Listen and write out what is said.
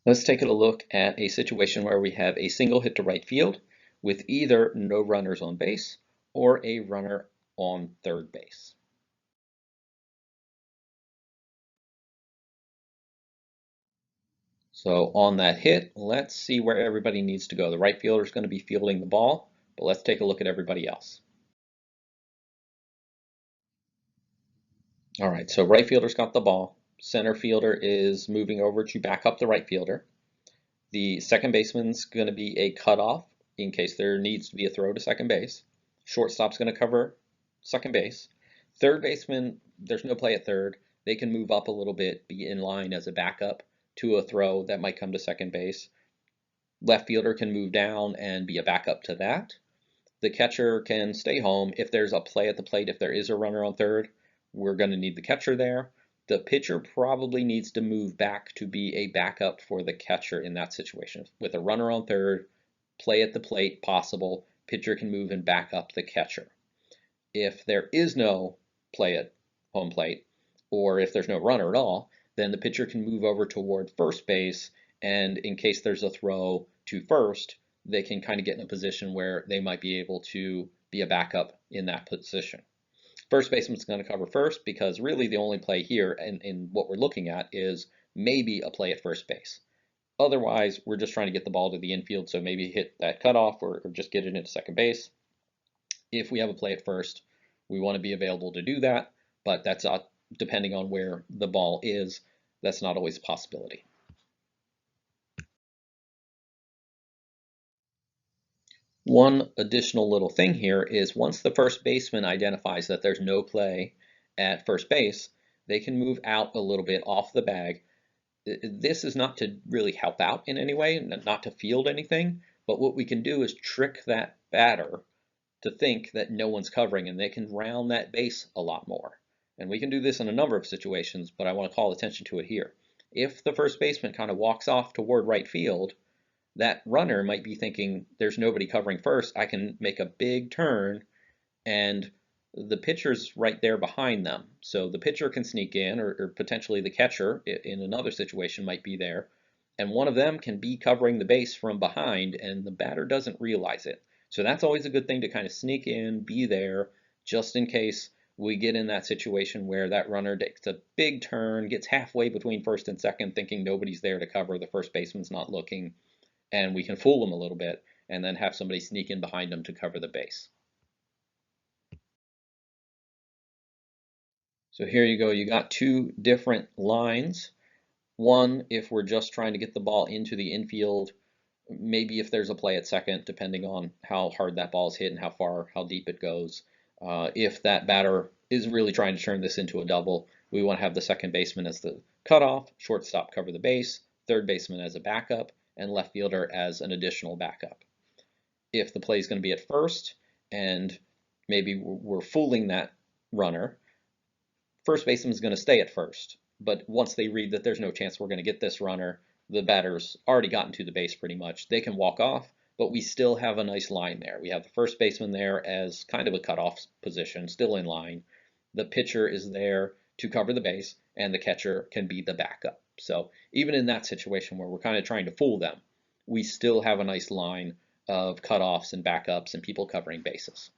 Let's take a look at a situation where we have a single hit to right field with either no runners on base or a runner on third base. So on that hit, let's see where everybody needs to go. The right fielder is going to be fielding the ball, but let's take a look at everybody else. All right, so right fielder's got the ball. Center fielder is moving over to back up the right fielder. The second baseman's going to be a cutoff in case there needs to be a throw to second base. Shortstop's going to cover second base. Third baseman, there's no play at third. They can move up a little bit, be in line as a backup to a throw that might come to second base. Left fielder can move down and be a backup to that. The catcher can stay home if there's a play at the plate. If there is a runner on third, we're going to need the catcher there. The pitcher probably needs to move back to be a backup for the catcher in that situation. With a runner on third, play at the plate possible, pitcher can move and back up the catcher. If there is no play at home plate, or if there's no runner at all, then the pitcher can move over toward first base, and in case there's a throw to first, they can kind of get in a position where they might be able to be a backup in that position. First baseman's going to cover first because really the only play here in what we're looking at is maybe a play at first base. Otherwise, we're just trying to get the ball to the infield, so maybe hit that cutoff or just get it into second base. If we have a play at first, we want to be available to do that, but that's depending on where the ball is, that's not always a possibility. One additional little thing here is once the first baseman identifies that there's no play at first base, they can move out a little bit off the bag. This is not to really help out in any way, not to field anything, but what we can do is trick that batter to think that no one's covering and they can round that base a lot more. And we can do this in a number of situations, but I want to call attention to it here. If the first baseman kind of walks off toward right field, that runner might be thinking there's nobody covering first. I can make a big turn and the pitcher's right there behind them. So the pitcher can sneak in or potentially the catcher in another situation might be there. And one of them can be covering the base from behind and the batter doesn't realize it. So that's always a good thing to kind of sneak in, be there, just in case we get in that situation where that runner takes a big turn, gets halfway between first and second, thinking nobody's there to cover, the first baseman's not looking, and we can fool them a little bit and then have somebody sneak in behind them to cover the base. So here you go, you got two different lines. One, if we're just trying to get the ball into the infield, maybe if there's a play at second, depending on how hard that ball is hit and how far, how deep it goes. If that batter is really trying to turn this into a double, we want to have the second baseman as the cutoff, shortstop cover the base, third baseman as a backup, and left fielder as an additional backup. If the play is going to be at first and maybe we're fooling that runner, first baseman is going to stay at first. But once they read that there's no chance we're going to get this runner, the batter's already gotten to the base pretty much. They can walk off, but we still have a nice line there. We have the first baseman there as kind of a cutoff position, still in line. The pitcher is there to cover the base, and the catcher can be the backup. So even in that situation where we're kind of trying to fool them, we still have a nice line of cutoffs and backups and people covering bases.